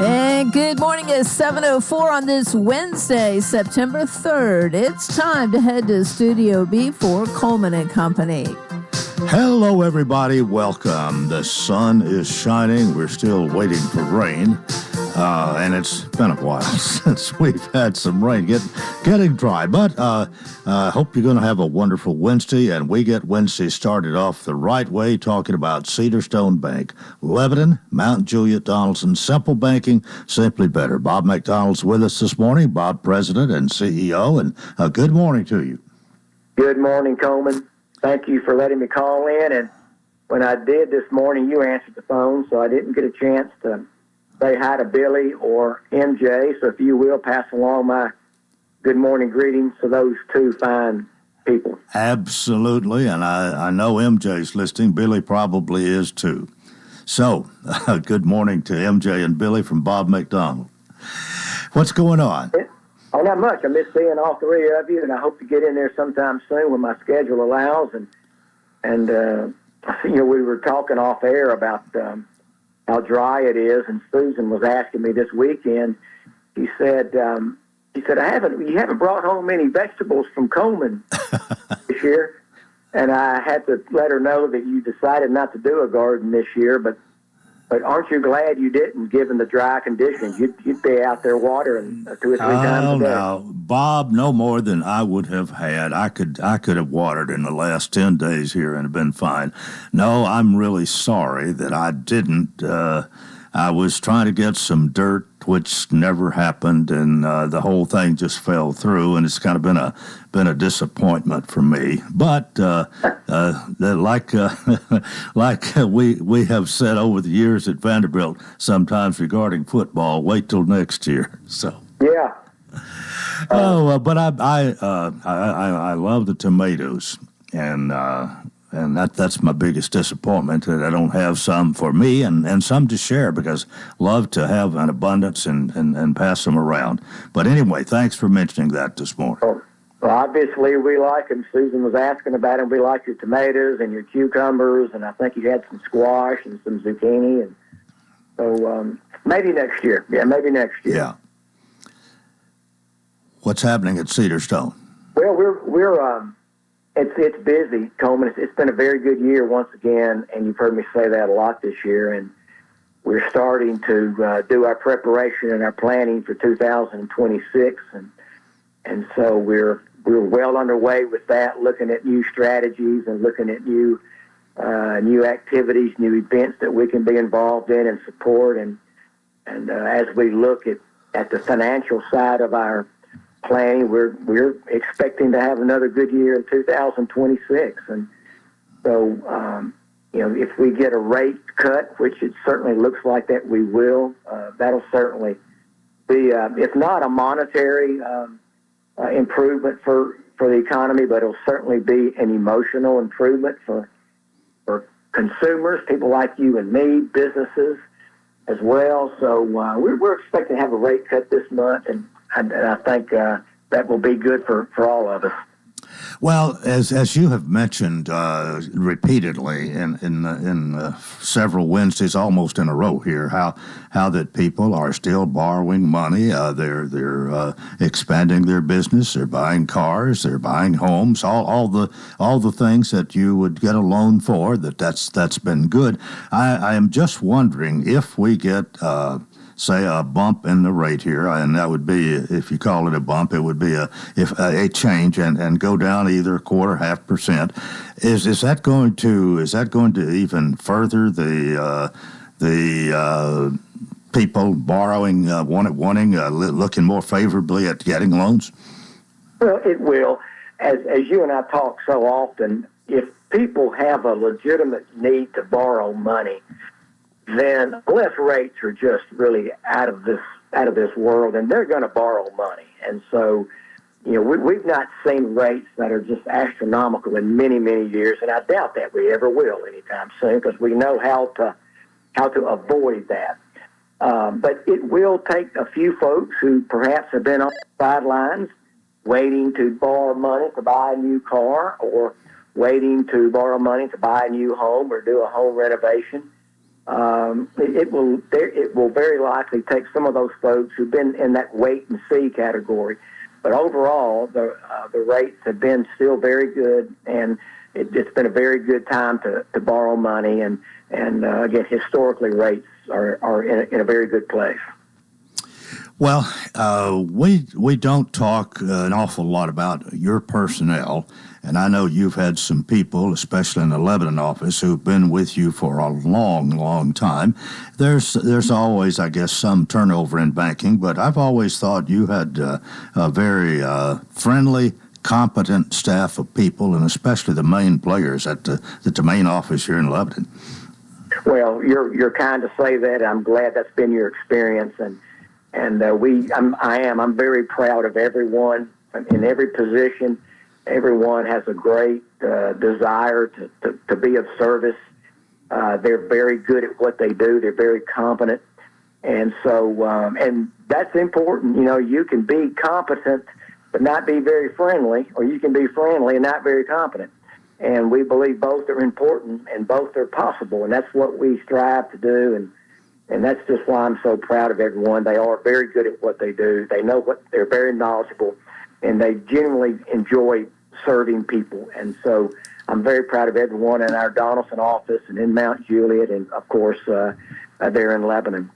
And good morning at 7:04 on this Wednesday, September 3rd. It's time to head to Studio B for Coleman and Company. Hello, everybody. Welcome. The sun is shining. We're still waiting for rain. And it's been a while since we've had some rain getting dry. But I hope you're going to have a wonderful Wednesday. And we get Wednesday started off the right way, talking about Cedar Stone Bank, Lebanon, Mount Juliet, Donaldson, simple banking, simply better. Bob McDonald's with us this morning. Bob, President and CEO. And good morning to you. Good morning, Coleman. Thank you for letting me call in. And when I did this morning, you answered the phone, so I didn't get a chance to say hi to Billy or MJ. So if you will, pass along my good morning greetings to those two fine people. Absolutely. And I know MJ's listening. Billy probably is too. So good morning to MJ and Billy from Bob McDonald. What's going on? Oh, not much. I miss seeing all three of you, and I hope to get in there sometime soon when my schedule allows. And we were talking off air about how dry it is, and Susan was asking me this weekend. You said, you haven't brought home any vegetables from Coleman this year, and I had to let her know that you decided not to do a garden this year, but aren't you glad you didn't, given the dry conditions? You'd be out there watering 2 or 3 times a day. No, Bob, no more than I would have had. I could have watered in the last 10 days here and have been fine. No, I'm really sorry that I didn't. I was trying to get some dirt, which never happened, and the whole thing just fell through, and it's kind of been a disappointment for me. But like we have said over the years at Vanderbilt, sometimes regarding football, wait till next year. So yeah. But I love the tomatoes, and that's my biggest disappointment, that I don't have some for me and some to share, because love to have an abundance and pass them around. But anyway, thanks for mentioning that this morning. Well, obviously we like them. Susan was asking about them. We like your tomatoes and your cucumbers, and I think you had some squash and some zucchini. And so maybe next year. Yeah, maybe next year. Yeah. What's happening at Cedar Stone? Well, we're It's busy, Coleman. It's been a very good year once again, and you've heard me say that a lot this year. And we're starting to do our preparation and our planning for 2026, and so we're well underway with that, looking at new strategies and looking at new activities, new events that we can be involved in and support. And as we look at the financial side of our planning, we're expecting to have another good year in 2026, and so if we get a rate cut, which it certainly looks like that we will, that'll certainly be, if not a monetary improvement for the economy, but it'll certainly be an emotional improvement for consumers, people like you and me, businesses as well. So we're expecting to have a rate cut this month, and I think that will be good for all of us. Well, as you have mentioned repeatedly in several Wednesdays, almost in a row here, how that people are still borrowing money. They're expanding their business. They're buying cars. They're buying homes. All the things that you would get a loan for. That's been good. I am just wondering if we get say a bump in the rate here, and that would be, if you call it a bump, it would be a change and go down either 0.25%. Is that going to even further the people borrowing, looking more favorably at getting loans? Well, it will. As you and I talk so often, if people have a legitimate need to borrow money, then unless rates are just really out of this world, and they're going to borrow money. And so, we've not seen rates that are just astronomical in many, many years, and I doubt that we ever will anytime soon, because we know how to avoid that. But it will take a few folks who perhaps have been on the sidelines waiting to borrow money to buy a new car, or waiting to borrow money to buy a new home or do a home renovation. it will very likely take some of those folks who've been in that wait and see category. But overall, the rates have been still very good, and it's been a very good time to borrow money. And again, historically, rates are in a very good place. Well, we don't talk an awful lot about your personnel, and I know you've had some people, especially in the Lebanon office, who've been with you for a long, long time. There's always, I guess, some turnover in banking, but I've always thought you had a very friendly, competent staff of people, and especially the main players at the main office here in Lebanon. Well, you're kind to say that. I'm glad that's been your experience, and I'm very proud of everyone in every position. Everyone has a great desire to be of service. They're very good at what they do. They're very competent. And so, and that's important. You know, you can be competent but not be very friendly, or you can be friendly and not very competent. And we believe both are important and both are possible. And that's what we strive to do. And that's just why I'm so proud of everyone. They are very good at what they do. They know they're very knowledgeable, and they genuinely enjoy serving people. And so I'm very proud of everyone in our Donaldson office and in Mount Juliet, and of course there in Lebanon.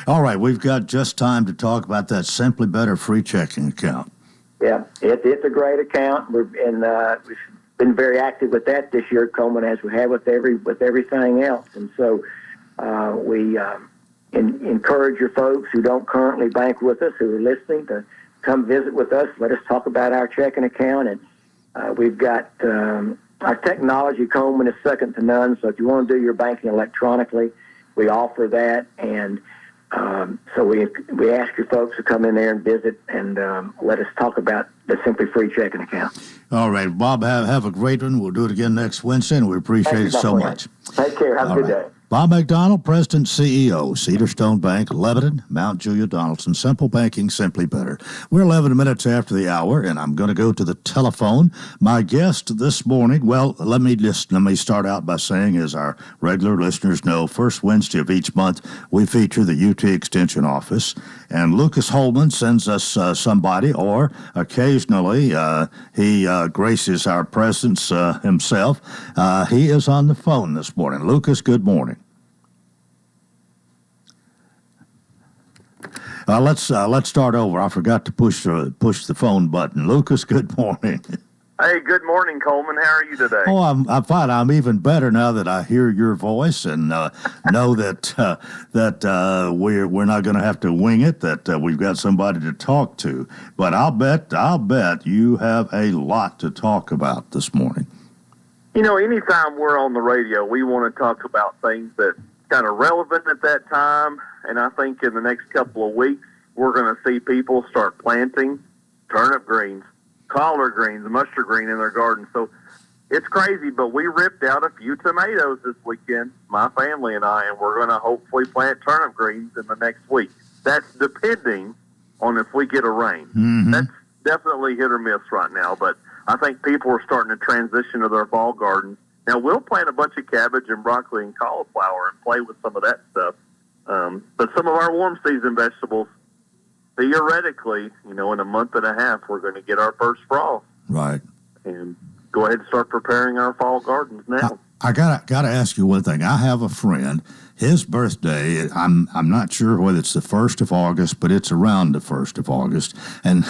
All right, we've got just time to talk about that Simply Better free checking account. Yeah, it's a great account. We've been very active with that this year at Coleman, as we have with everything else. And so we encourage your folks who don't currently bank with us, who are listening, to come visit with us. Let us talk about our checking account. And we've got our technology. Coleman is second to none. So if you want to do your banking electronically, we offer that. And so we ask your folks to come in there and visit and let us talk about the Simply Free checking account. All right, Bob, have a great one. We'll do it again next Wednesday, and we appreciate it so much. Take care. Have a good day. Bob McDonald, President, CEO, Cedar Stone Bank, Lebanon, Mount Juliet, Donaldson. Simple banking, simply better. We're 11 minutes after the hour, and I'm going to go to the telephone. My guest this morning, well, let me start out by saying, as our regular listeners know, first Wednesday of each month, we feature the UT Extension Office, and Lucas Holman sends us somebody, or occasionally he graces our presence himself. He is on the phone this morning. Lucas, good morning. Let's start over. I forgot to push the phone button. Lucas, good morning. Hey, good morning, Coleman. How are you today? Oh, I'm fine. I'm even better now that I hear your voice and know that we're not going to have to wing it. That we've got somebody to talk to. But I'll bet you have a lot to talk about this morning. You know, anytime we're on the radio, we want to talk about things that kind of relevant at that time. And I think in the next couple of weeks, we're going to see people start planting turnip greens, collard greens, mustard green in their garden. So it's crazy, but we ripped out a few tomatoes this weekend, my family and I, and we're going to hopefully plant turnip greens in the next week. That's depending on if we get a rain. Mm-hmm. That's definitely hit or miss right now, but I think people are starting to transition to their fall gardens. Now, we'll plant a bunch of cabbage and broccoli and cauliflower and play with some of that stuff. But some of our warm season vegetables, theoretically, you know, in a month and a half, we're going to get our first frost. Right. And go ahead and start preparing our fall gardens now. I gotta ask you one thing. I have a friend. His birthday, I'm not sure whether it's the 1st of August, but it's around the 1st of August. And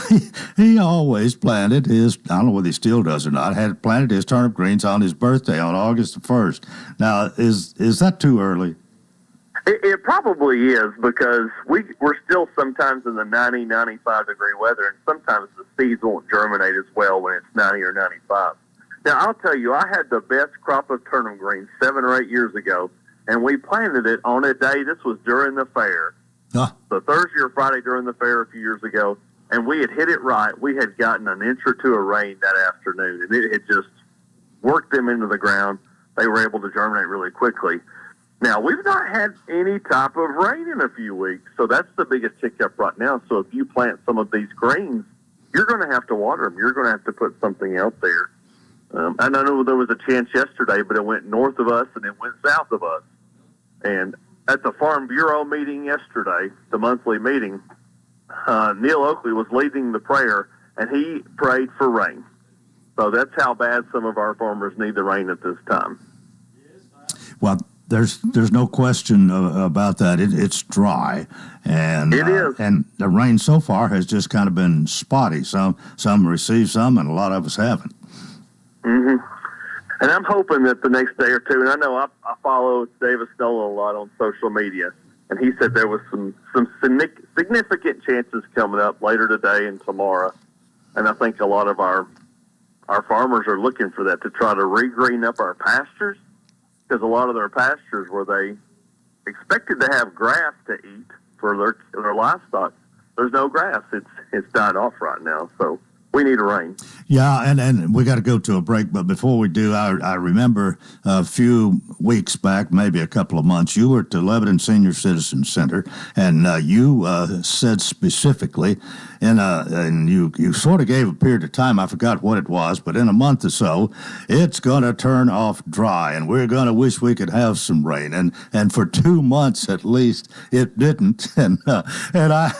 he always planted his, I don't know whether he still does or not, had planted his turnip greens on his birthday on August the 1st. Now, is that too early? It probably is, because we're still sometimes in the 90, 95 degree weather, and sometimes the seeds won't germinate as well when it's 90 or 95. Now, I'll tell you, I had the best crop of turnip greens 7 or 8 years ago, and we planted it on a day, this was during the fair, so Thursday or Friday during the fair a few years ago, and we had hit it right. We had gotten an inch or two of rain that afternoon, and it had just worked them into the ground. They were able to germinate really quickly. Now, we've not had any type of rain in a few weeks, so that's the biggest hiccup right now. So if you plant some of these greens, you're going to have to water them. You're going to have to put something out there. I know there was a chance yesterday, but it went north of us and it went south of us. And at the Farm Bureau meeting yesterday, the monthly meeting, Neil Oakley was leading the prayer, and he prayed for rain. So that's how bad some of our farmers need the rain at this time. Well, there's no question about that. It's dry, and it is. And the rain so far has just kind of been spotty. Some received some, and a lot of us haven't. Mm-hmm. And I'm hoping that the next day or two, and I know I follow Davis Nolan a lot on social media, and he said there was some significant chances coming up later today and tomorrow. And I think a lot of our farmers are looking for that to try to re-green up our pastures, because a lot of their pastures where they expected to have grass to eat for their livestock, there's no grass. It's died off right now, so we need a rain. Yeah, and we got to go to a break, but before we do, I remember a few weeks back, maybe a couple of months, you were at the Lebanon Senior Citizen Center, and you said specifically, and you sort of gave a period of time, I forgot what it was, but in a month or so, it's going to turn off dry, and we're going to wish we could have some rain, and for 2 months at least, it didn't, and I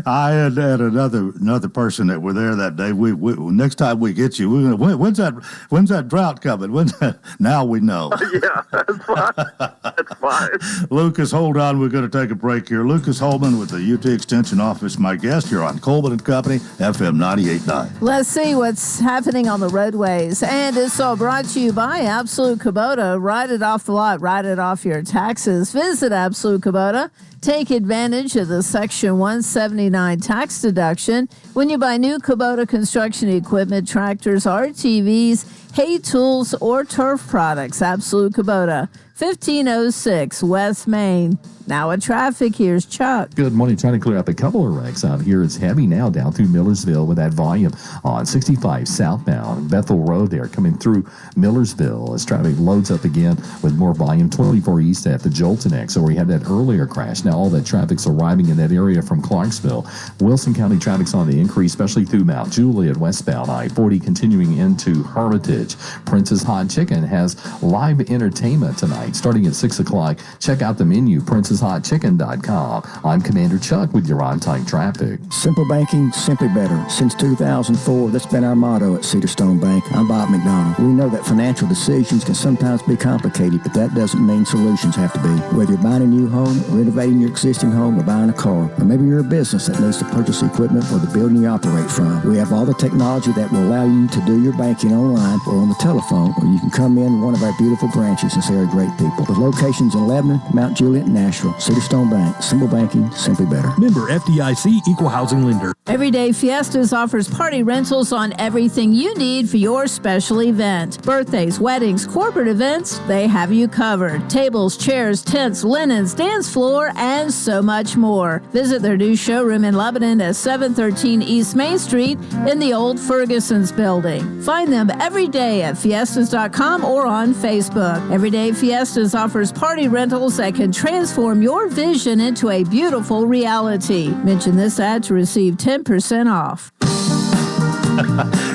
and another person that were there that day, we next time we get you, we're gonna, when's that drought coming? Now we know. Yeah, that's fine. That's fine. Lucas, hold on. We're going to take a break here. Lucas Holman with the UT Extension Office, my guest here on Coleman and Company, FM 98.9. Let's see what's happening on the roadways. And it's all brought to you by Absolute Kubota. Ride it off the lot. Ride it off your taxes. Visit Absolute Kubota. Take advantage of the Section 179 tax deduction when you buy new Kubota construction equipment, tractors, RTVs, hay tools, or turf products. Absolute Kubota, 1506 West Main. Now in traffic, here's Chuck. Good morning. Trying to clear up a couple of wrecks out here. It's heavy now down through Millersville with that volume on 65 southbound. Bethel Road there coming through Millersville as traffic loads up again with more volume. 24 east at the Jolton exit where we had that earlier crash. Now all that traffic's arriving in that area from Clarksville. Wilson County traffic's on the increase, especially through Mount Juliet westbound. I-40 continuing into Hermitage. Prince's Hot Chicken has live entertainment tonight starting at 6 o'clock. Check out the menu, princeshotchicken.com. I'm Commander Chuck with your on-time traffic. Simple banking, simply better. Since 2004, that's been our motto at Cedar Stone Bank. I'm Bob McDonald. We know that financial decisions can sometimes be complicated, but that doesn't mean solutions have to be. Whether you're buying a new home, renovating your existing home, or buying a car, or maybe you're a business that needs to purchase equipment for the building you operate from, we have all the technology that will allow you to do your banking online or on the telephone, or you can come in one of our beautiful branches and see our great people. With locations in Lebanon, Mount Juliet, and Nashville, Cedar Stone Bank. Simple banking, simply better. Member FDIC, Equal Housing Lender. Everyday Fiestas offers party rentals on everything you need for your special event. Birthdays, weddings, corporate events, they have you covered. Tables, chairs, tents, linens, dance floor, and so much more. Visit their new showroom in Lebanon at 713 East Main Street in the old Ferguson's building. Find them every day at fiestas.com or on Facebook. Everyday Fiestas offers party rentals that can transform your vision into a beautiful reality. Mention this ad to receive 10% off.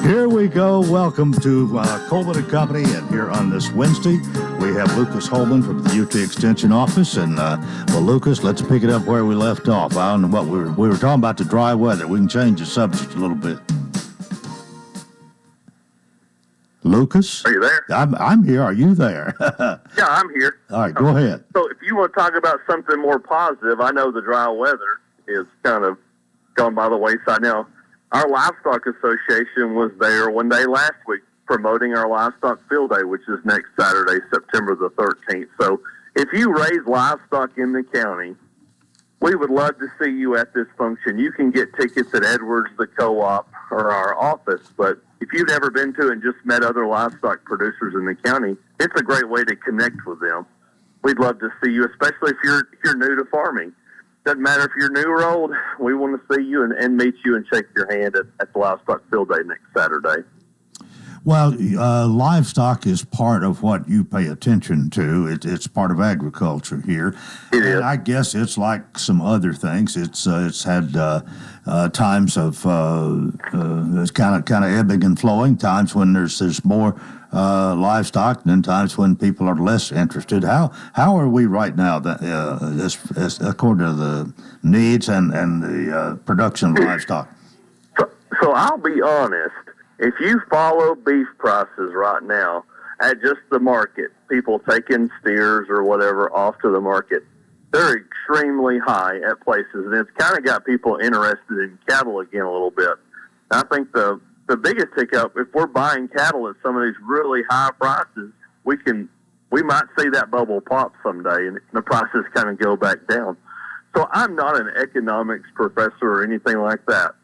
Here we go. Welcome to Coleman and Company, and here on this Wednesday, we have Lucas Holman from the UT Extension Office. And, well, Lucas, let's pick it up where we left off. I don't know what we were talking about the dry weather. We can change the subject a little bit. Lucas? Are you there? I'm here. Are you there? Yeah, I'm here. All right, go ahead. So if you want to talk about something more positive, I know the dry weather is kind of gone by the wayside now. Our Livestock Association was there one day last week promoting our Livestock Field Day, which is next Saturday, September the 13th. So if you raise livestock in the county, we would love to see you at this function. You can get tickets at Edwards, the co-op, or our office, but if you've never been to and just met other livestock producers in the county, it's a great way to connect with them. We'd love to see you, especially if you're new to farming. Doesn't matter if you're new or old, we want to see you and meet you and shake your hand at the Livestock Field Day next Saturday. Well, livestock is part of what you pay attention to. It's part of agriculture here. It is. I guess it's like some other things. It's had times of it's kind of ebbing and flowing. Times when there's more livestock, and then times when people are less interested. How are we right now? As according to the needs and the production of livestock. So I'll be honest. If you follow beef prices right now at just the market, people taking steers or whatever off to the market, they're extremely high at places, and it's kind of got people interested in cattle again a little bit. I think the biggest hiccup, if we're buying cattle at some of these really high prices, we might see that bubble pop someday, and the prices kind of go back down. So I'm not an economics professor or anything like that.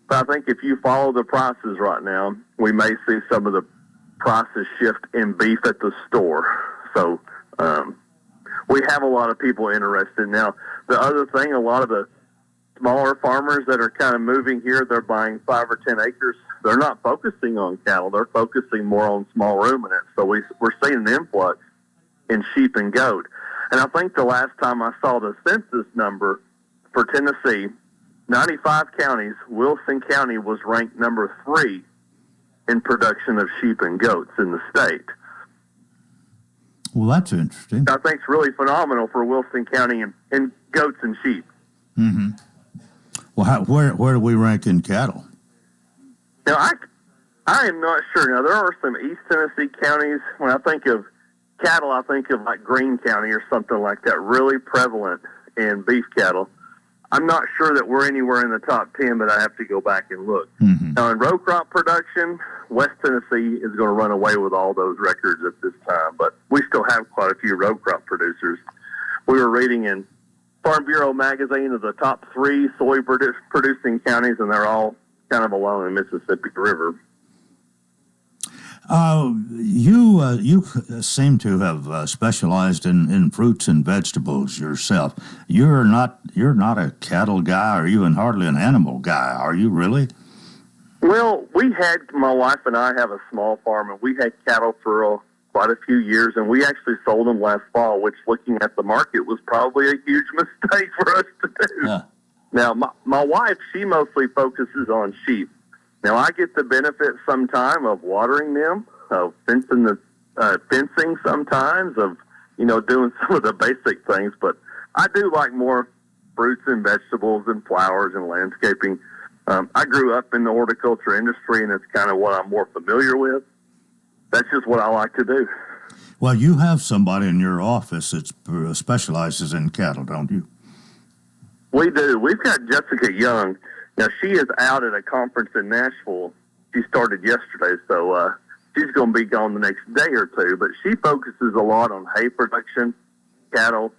But I think if you follow the prices right now, we may see some of the prices shift in beef at the store. So we have a lot of people interested. Now, the other thing, a lot of the smaller farmers that are kind of moving here, they're buying 5 or 10 acres. They're not focusing on cattle. They're focusing more on small ruminants. So we're seeing an influx in sheep and goat. And I think the last time I saw the census number for Tennessee, 95 counties, Wilson County was ranked number 3 in production of sheep and goats in the state. Well, that's interesting. I think it's really phenomenal for Wilson County in goats and sheep. Mm-hmm. Well, where do we rank in cattle? Now, I am not sure. Now, there are some East Tennessee counties. When I think of cattle, I think of like Greene County or something like that, really prevalent in beef cattle. I'm not sure that we're anywhere in the top 10, but I have to go back and look. Mm-hmm. Now, in row crop production, West Tennessee is going to run away with all those records at this time, but we still have quite a few row crop producers. We were reading in Farm Bureau magazine of the top 3 soy producing counties, and they're all kind of along the Mississippi River. You seem to have specialized in fruits and vegetables yourself. You're not a cattle guy, or even hardly an animal guy, are you really? Well, my wife and I have a small farm, and we had cattle for quite a few years, and we actually sold them last fall, which, looking at the market, was probably a huge mistake for us to do. Yeah. Now, my wife, she mostly focuses on sheep. Now, I get the benefit sometime of watering them, of fencing sometimes, of, doing some of the basic things. But I do like more fruits and vegetables and flowers and landscaping. I grew up in the horticulture industry, and it's kind of what I'm more familiar with. That's just what I like to do. Well, you have somebody in your office that specializes in cattle, don't you? We do. We've got Jessica Young. Now, she is out at a conference in Nashville. She started yesterday, so she's going to be gone the next day or two. But she focuses a lot on hay production, cattle,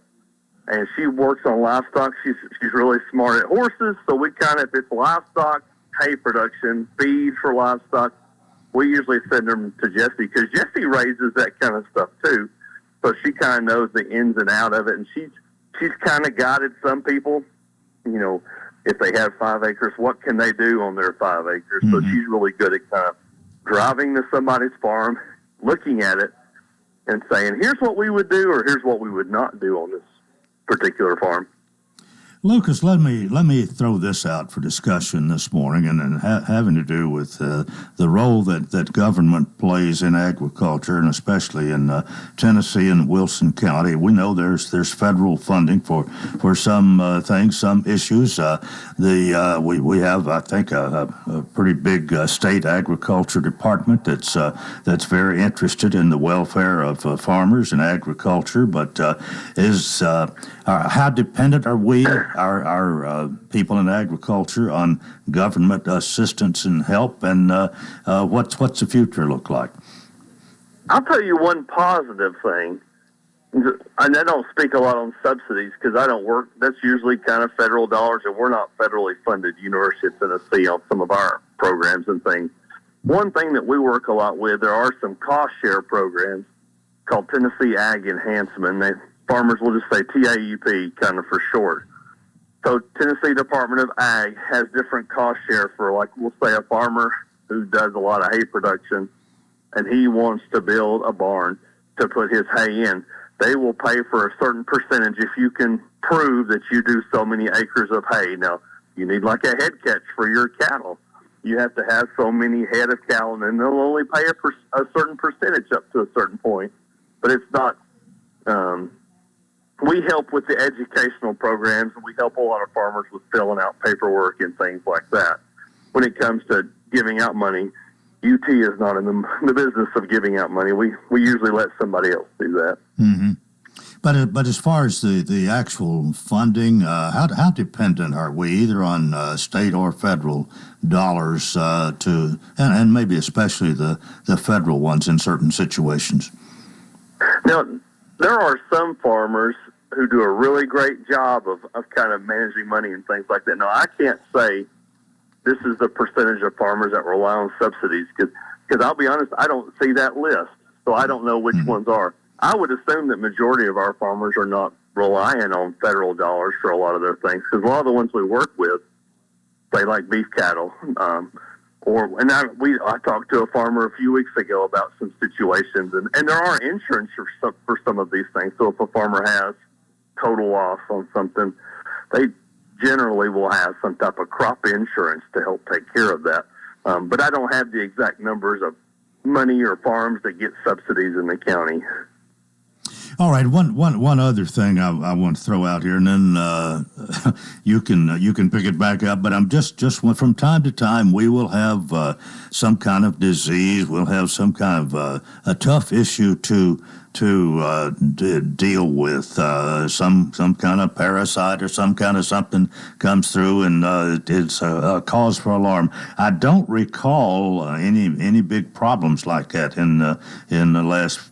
and she works on livestock. She's really smart at horses, so we kind of, if it's livestock, hay production, feed for livestock, we usually send them to Jessie, because Jessie raises that kind of stuff too. So she kind of knows the ins and out of it, and she's kind of guided some people, if they have 5 acres, what can they do on their 5 acres? Mm-hmm. So she's really good at kind of driving to somebody's farm, looking at it, and saying, here's what we would do, or here's what we would not do on this particular farm. Lucas, let me throw this out for discussion this morning, and having to do with the role that government plays in agriculture, and especially in Tennessee and Wilson County. We know there's federal funding for some things, some issues. We have, I think, a pretty big state agriculture department that's very interested in the welfare of farmers and agriculture. But how dependent are we? Our people in agriculture on government assistance and help, and what's the future look like? I'll tell you one positive thing, and I don't speak a lot on subsidies because I don't work. That's usually kind of federal dollars, and we're not federally funded University of Tennessee on some of our programs and things. One thing that we work a lot with, there are some cost share programs called Tennessee Ag Enhancement. Farmers will just say TAEP kind of for short. So Tennessee Department of Ag has different cost share for, like, we'll say a farmer who does a lot of hay production. and he wants to build a barn to put his hay in, they will pay for a certain percentage if you can prove that you do so many acres of hay. Now, you need like a head catch for your cattle. You have to have so many head of cattle, and then they'll only pay a certain percentage up to a certain point. But it's not, we help with the educational programs, and we help a lot of farmers with filling out paperwork and things like that. When it comes to giving out money, UT is not in the business of giving out money. We usually let somebody else do that. Mm-hmm. But as far as the actual funding, how dependent are we, either on state or federal dollars and maybe especially the federal ones in certain situations? Now, there are some farmers who do a really great job of kind of managing money and things like that. Now, I can't say this is the percentage of farmers that rely on subsidies because I'll be honest, I don't see that list, so I don't know which ones are. I would assume that majority of our farmers are not relying on federal dollars for a lot of their things, because a lot of the ones we work with, say like beef cattle, I talked to a farmer a few weeks ago about some situations, and there are insurance for some of these things. So if a farmer has total loss on something, they generally will have some type of crop insurance to help take care of that. But I don't have the exact numbers of money or farms that get subsidies in the county. All right, one other thing I want to throw out here, and then you can pick it back up. But I'm just from time to time we will have some kind of disease. We'll have some kind of a tough issue to deal with. Some kind of parasite or some kind of something comes through, and it's a cause for alarm. I don't recall any big problems like that in the last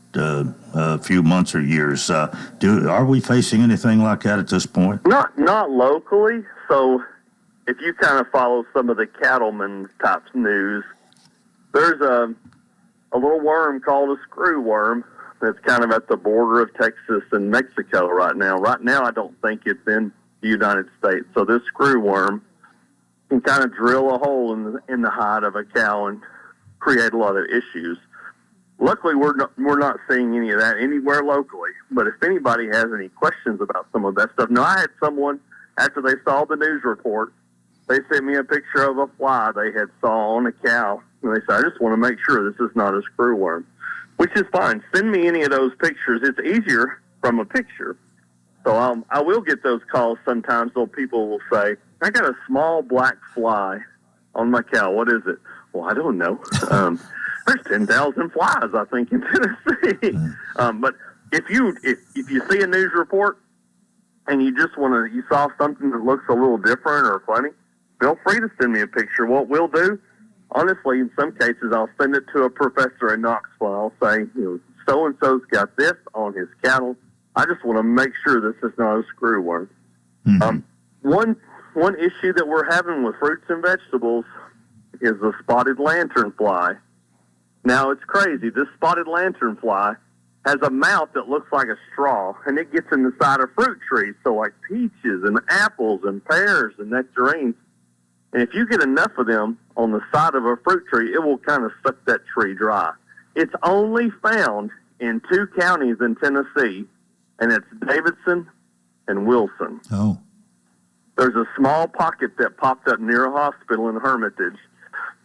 few months or years. Are we facing anything like that at this point? Not locally. So if you kind of follow some of the cattleman type news, there's a little worm called a screw worm that's kind of at the border of Texas and Mexico right now. Right now, I don't think it's in the United States. So this screw worm can kind of drill a hole in the hide of a cow and create a lot of issues. Luckily, we're not seeing any of that anywhere locally. But if anybody has any questions about some of that stuff, now I had someone, after they saw the news report, they sent me a picture of a fly they had saw on a cow, and they said, "I just want to make sure this is not a screw worm," which is fine. Send me any of those pictures. It's easier from a picture. So I will get those calls sometimes. So people will say, "I got a small black fly on my cow. What is it?" Well, I don't know. There's 10,000 flies, I think, in Tennessee. But if you see a news report and you saw something that looks a little different or funny, feel free to send me a picture. What we'll do, honestly, in some cases, I'll send it to a professor in Knoxville. I'll say, so-and-so's got this on his cattle. I just want to make sure this is not a screw worm. Mm-hmm. One issue that we're having with fruits and vegetables is the spotted lanternfly. Now, it's crazy. This spotted lanternfly has a mouth that looks like a straw, and it gets in the side of fruit trees, so like peaches and apples and pears and nectarines. And if you get enough of them on the side of a fruit tree, it will kind of suck that tree dry. It's only found in 2 counties in Tennessee, and it's Davidson and Wilson. Oh. There's a small pocket that popped up near a hospital in Hermitage.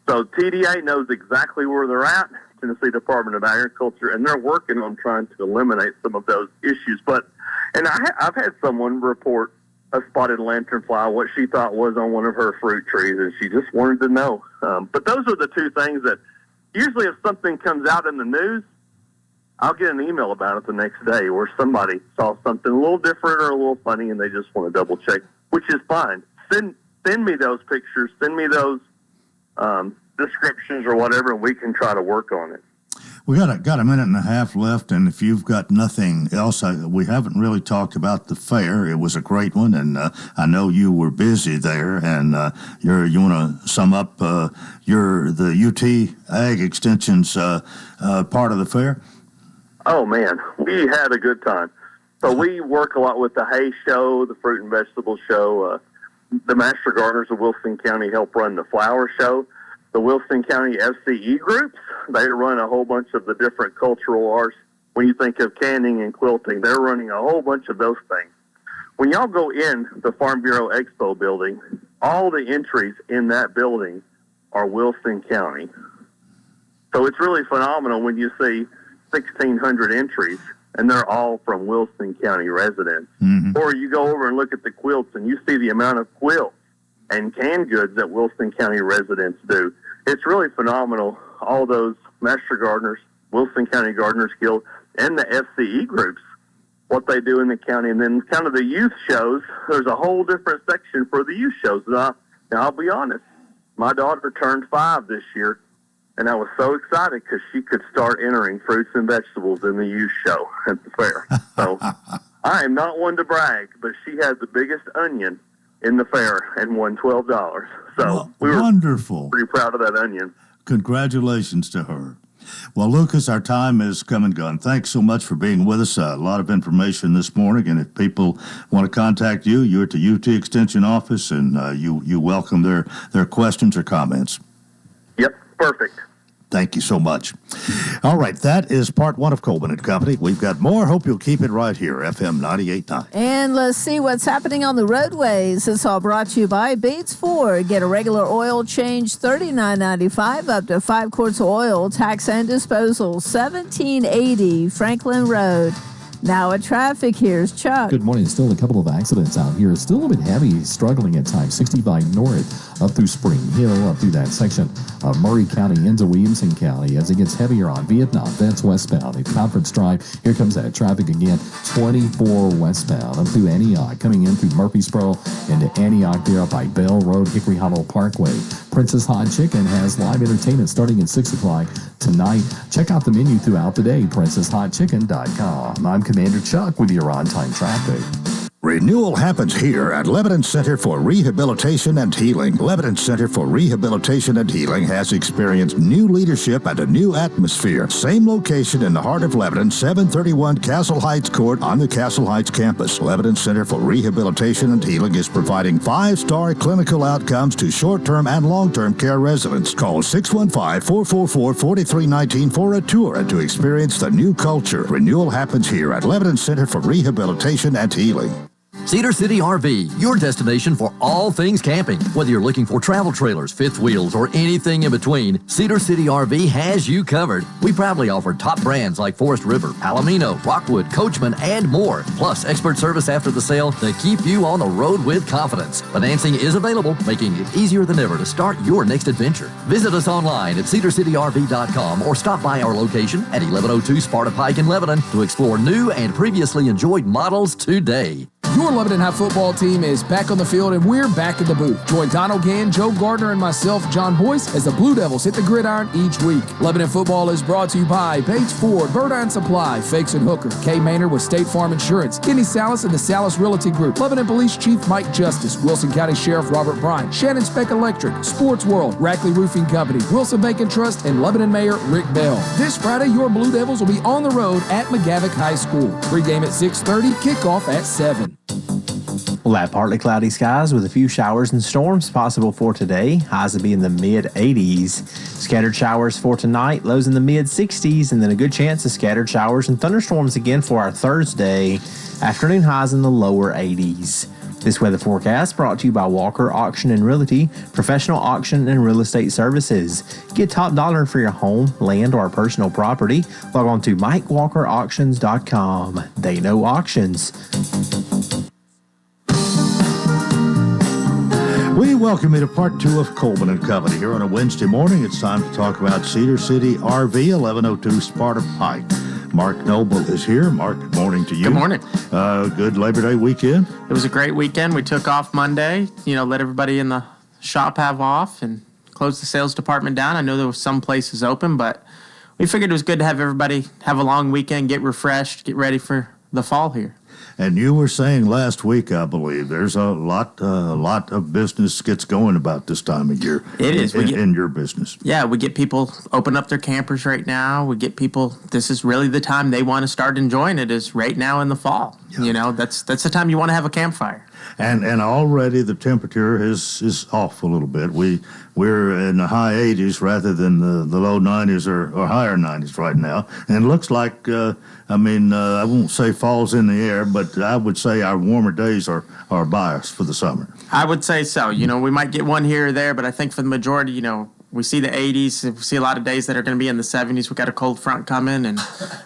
So TDA knows exactly where they're at, Tennessee Department of Agriculture, and they're working on trying to eliminate some of those issues. I've had someone report a spotted lanternfly, what she thought was on one of her fruit trees, and she just wanted to know. But those are the 2 things that usually if something comes out in the news, I'll get an email about it the next day where somebody saw something a little different or a little funny, and they just want to double check, which is fine. Send me those pictures, send me those descriptions or whatever, and we can try to work on it. We got a minute and a half left, and if you've got nothing else, we haven't really talked about the fair. It was a great one, and I know you were busy there. And you want to sum up the UT Ag Extension's part of the fair? Oh man, we had a good time. So we work a lot with the hay show, the fruit and vegetable show. The Master Gardeners of Wilson County help run the flower show. the Wilson County FCE groups. They run a whole bunch of the different cultural arts. When you think of canning and quilting, they're running a whole bunch of those things. When y'all go in the Farm Bureau Expo building, all the entries in that building are Wilson County. So it's really phenomenal when you see 1,600 entries, and they're all from Wilson County residents. Mm-hmm. Or you go over and look at the quilts, and you see the amount of quilts and canned goods that Wilson County residents do. It's really phenomenal. All those Master Gardeners, Wilson County Gardeners Guild, and the FCE groups, what they do in the county. And then kind of the youth shows, there's a whole different section for the youth shows. Now I'll be honest, my daughter turned 5 this year, and I was so excited because she could start entering fruits and vegetables in the youth show at the fair. So I am not one to brag, but she had the biggest onion in the fair and won $12. So we were wonderful. Pretty proud of that onion. Congratulations to her. Well, Lucas, our time is come and gone. Thanks so much for being with us. A lot of information this morning, and if people want to contact you, you're at the UT Extension office, and you welcome their questions or comments. Yep, perfect. Thank you so much. All right, that is part 1 of Coleman & Company. We've got more. Hope you'll keep it right here, FM 98.9. And let's see what's happening on the roadways. It's all brought to you by Bates Ford. Get a regular oil change, $39.95, up to 5 quarts of oil, tax and disposal, 1780 Franklin Road. Now at traffic, here's Chuck. Good morning. Still a couple of accidents out here. Still a bit heavy, struggling at times. 65 north, up through Spring Hill, up through that section of Murray County into Williamson County as it gets heavier on Vietnam. That's westbound. At Conference Drive, here comes that traffic again. 24 westbound, up through Antioch, coming in through Murfreesboro into Antioch there up by Bell Road, Hickory Hollow Parkway. Princess Hot Chicken has live entertainment starting at 6 o'clock tonight. Check out the menu throughout the day, princesshotchicken.com. I'm Commander Chuck with your on-time traffic. Renewal happens here at Lebanon Center for Rehabilitation and Healing. Lebanon Center for Rehabilitation and Healing has experienced new leadership and a new atmosphere. Same location in the heart of Lebanon, 731 Castle Heights Court on the Castle Heights campus. Lebanon Center for Rehabilitation and Healing is providing 5-star clinical outcomes to short-term and long-term care residents. Call 615-444-4319 for a tour and to experience the new culture. Renewal happens here at Lebanon Center for Rehabilitation and Healing. Cedar City RV, your destination for all things camping. Whether you're looking for travel trailers, fifth wheels, or anything in between, Cedar City RV has you covered. We proudly offer top brands like Forest River, Palomino, Rockwood, Coachman, and more. Plus, expert service after the sale to keep you on the road with confidence. Financing is available, making it easier than ever to start your next adventure. Visit us online at cedarcityrv.com or stop by our location at 1102 Sparta Pike in Lebanon to explore new and previously enjoyed models today. Your Lebanon High football team is back on the field, and we're back in the booth. Join Donald Gann, Joe Gardner, and myself, John Boyce, as the Blue Devils hit the gridiron each week. Lebanon football is brought to you by Bates Ford, Bird Iron Supply, Fakes and Hooker, Kay Maynard with State Farm Insurance, Kenny Salas and the Salas Realty Group, Lebanon Police Chief Mike Justice, Wilson County Sheriff Robert Bryant, Shannon Speck Electric, Sports World, Rackley Roofing Company, Wilson Bank and Trust, and Lebanon Mayor Rick Bell. This Friday, your Blue Devils will be on the road at McGavock High School. Pre-game at 6:30, kickoff at 7. We'll have partly cloudy skies with a few showers and storms possible for today. Highs will be in the mid-80s. Scattered showers for tonight, lows in the mid-60s, and then a good chance of scattered showers and thunderstorms again for our Thursday. Afternoon highs in the lower 80s. This weather forecast brought to you by Walker Auction and Realty, professional auction and real estate services. Get top dollar for your home, land, or personal property. Log on to MikeWalkerAuctions.com. They know auctions. We welcome you to part 2 of Coleman & Company here on a Wednesday morning. It's time to talk about Cedar City RV, 1102 Sparta Pike. Mark Noble is here. Mark, good morning to you. Good morning. Good Labor Day weekend. It was a great weekend. We took off Monday, let everybody in the shop have off and closed the sales department down. I know there were some places open, but we figured it was good to have everybody have a long weekend, get refreshed, get ready for the fall here. And you were saying last week, I believe, there's a lot of business gets going about this time of year. It is. In your business. Yeah, we get people open up their campers right now. We get people, this is really the time they want to start enjoying it is right now in the fall. Yeah. That's the time you want to have a campfire. And already the temperature is off a little bit. We're in the high 80s rather than the low 90s or higher 90s right now. And it looks like, I won't say fall's in the air, but I would say our warmer days are biased for the summer. I would say so. We might get one here or there, but I think for the majority, we see the 80s. We see a lot of days that are going to be in the 70s. We got a cold front coming, and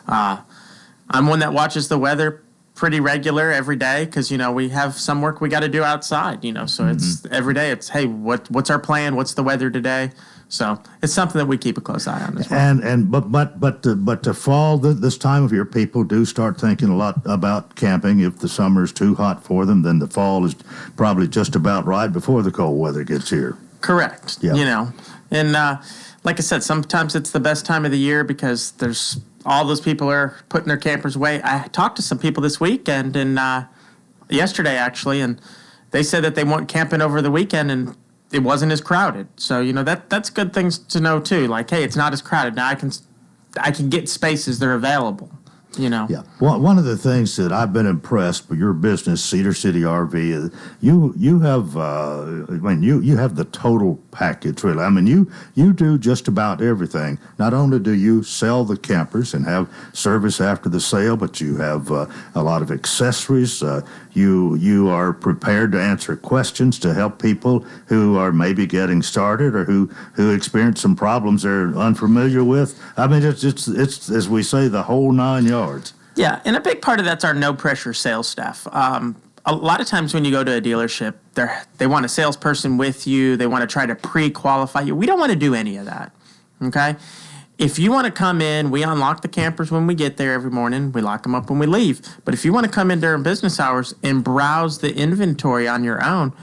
I'm one that watches the weather pretty regular every day because we have some work we got to do outside. So it's every day. It's hey, what's our plan? What's the weather today? So it's something that we keep a close eye on as well. But the fall, this time of year, people do start thinking a lot about camping. If the summer is too hot for them, then the fall is probably just about right before the cold weather gets here. Correct. Yeah. And like I said, sometimes it's the best time of the year because there's all those people are putting their campers away. I talked to some people this weekend and yesterday actually, and they said that they went camping over the weekend and it wasn't as crowded. So that's good things to know too. Like, hey, it's not as crowded now. I can get spaces that are available. Yeah. One of the things that I've been impressed with your business, Cedar City RV, is you have you have the total package really. I mean you do just about everything. Not only do you sell the campers and have service after the sale, but you have a lot of accessories. You are prepared to answer questions to help people who are maybe getting started or who experience some problems they're unfamiliar with. I mean, it's as we say, the whole 9 yards. Yeah, and a big part of that's our no-pressure sales staff. A lot of times when you go to a dealership, they want a salesperson with you. They want to try to pre-qualify you. We don't want to do any of that, okay? If you want to come in, we unlock the campers when we get there every morning. We lock them up when we leave. But if you want to come in during business hours and browse the inventory on your own,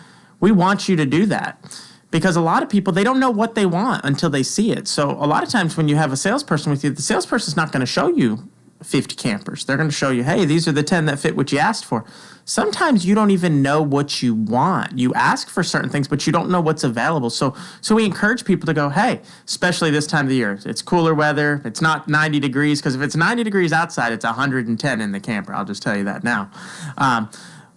we want you to do that. Because a lot of people, they don't know what they want until they see it. So a lot of times when you have a salesperson with you, the salesperson's not going to show you 50 campers. They're going to show you, hey, these are the 10 that fit what you asked for. Sometimes you don't even know what you want. You ask for certain things, but you don't know what's available. So we encourage people to go, hey, especially this time of the year. It's cooler weather. It's not 90 degrees, because if it's 90 degrees outside, it's 110 in the camper. I'll just tell you that now.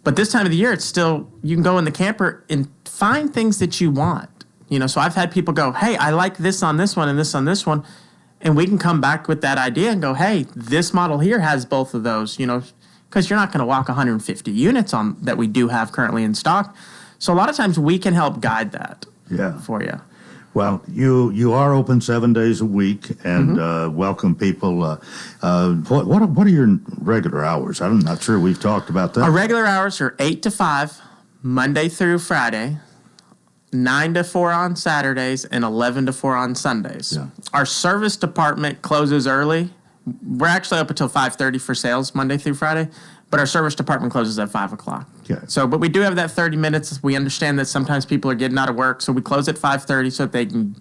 But this time of the year, it's still, you can go in the camper and find things that you want. So I've had people go, hey, I like this on this one and this on this one. And we can come back with that idea and go, hey, this model here has both of those, because you're not going to walk 150 units on that we do have currently in stock. So a lot of times we can help guide that for you. Well, you are open 7 days a week and welcome people. What are your regular hours? I'm not sure we've talked about that. Our regular hours are 8 to 5, Monday through Friday. 9 to 4 on Saturdays, and 11 to 4 on Sundays. Yeah. Our service department closes early. We're actually up until 5:30 for sales Monday through Friday, but our service department closes at 5 o'clock. Okay. But we do have that 30 minutes. We understand that sometimes people are getting out of work, so we close at 5:30 so that they can,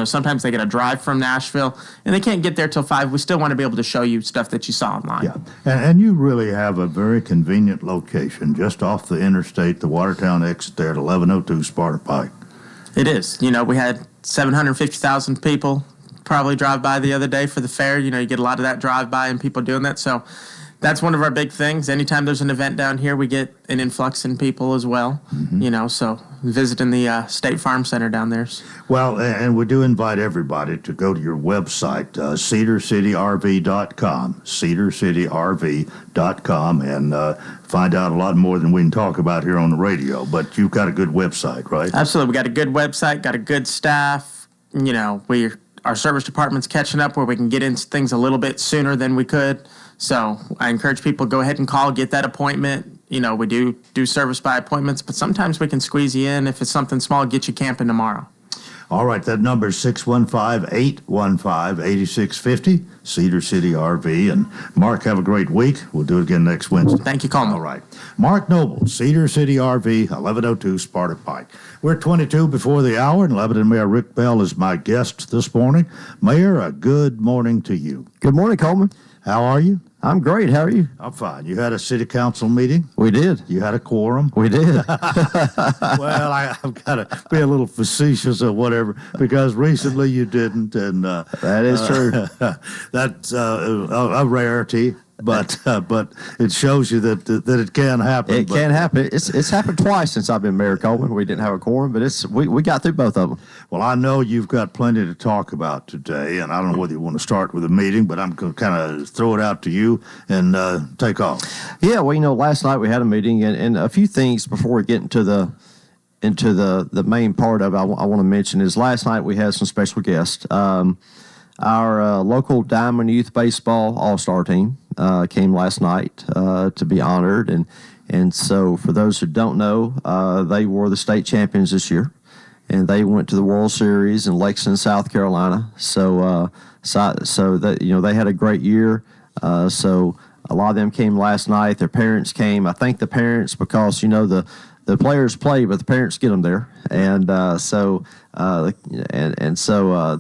sometimes they get a drive from Nashville, and they can't get there till 5. We still want to be able to show you stuff that you saw online. Yeah, and you really have a very convenient location just off the interstate, the Watertown exit there at 1102 Sparta Pike. It is. We had 750,000 people probably drive by the other day for the fair. You get a lot of that drive by and people doing that. So that's one of our big things. Anytime there's an event down here, we get an influx in people as well. So visiting the State Farm Center down there. Well, and we do invite everybody to go to your website, cedarcityrv.com, cedarcityrv.com, and find out a lot more than we can talk about here on the radio. But you've got a good website, right? Absolutely. We got a good website, got a good staff. Our service department's catching up where we can get into things a little bit sooner than we could. So I encourage people to go ahead and call, get that appointment. We do service by appointments, but sometimes we can squeeze you in. If it's something small, get you camping tomorrow. All right, that number is 615-815-8650, Cedar City RV. And Mark, have a great week. We'll do it again next Wednesday. Thank you, Coleman. All right. Mark Noble, Cedar City RV, 1102 Sparta Pike. We're 22 before the hour, and Lebanon Mayor Rick Bell is my guest this morning. Mayor, a good morning to you. Good morning, Coleman. How are you? I'm great. How are you? I'm fine. You had a city council meeting? We did. You had a quorum? We did. Well, I've got to be a little facetious or whatever, because recently you didn't. And that is true. That's a rarity. but it shows you that it can happen. It can happen. It's happened twice since I've been Mayor Coleman. We didn't have a quorum, but we got through both of them. Well, I know you've got plenty to talk about today, and I don't know whether you want to start with a meeting, but I'm going to kind of throw it out to you and take off. Yeah, well, last night we had a meeting, and a few things before we get into the main part of it I want to mention is last night we had some special guests. Our local Diamond Youth Baseball All-Star team came last night to be honored, and so for those who don't know, they were the state champions this year, and they went to the World Series in Lexington, South Carolina. So that they had a great year. So a lot of them came last night. Their parents came. I thank the parents because the players play, but the parents get them there, and so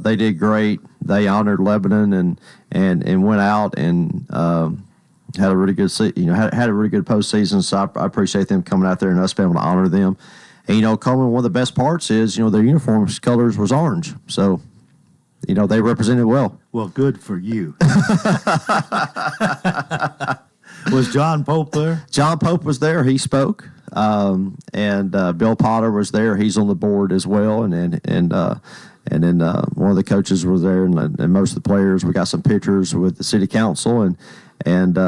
they did great. They honored Lebanon and went out and had a really good had a really good postseason. So I appreciate them coming out there and us being able to honor them. And Coleman, one of the best parts is their uniforms colors was orange, so they represented well. Well, good for you. Was John Pope there? John Pope was there. He spoke. And Bill Potter was there. He's on the board as well. And then one of the coaches was there, and most of the players. We got some pictures with the city council, and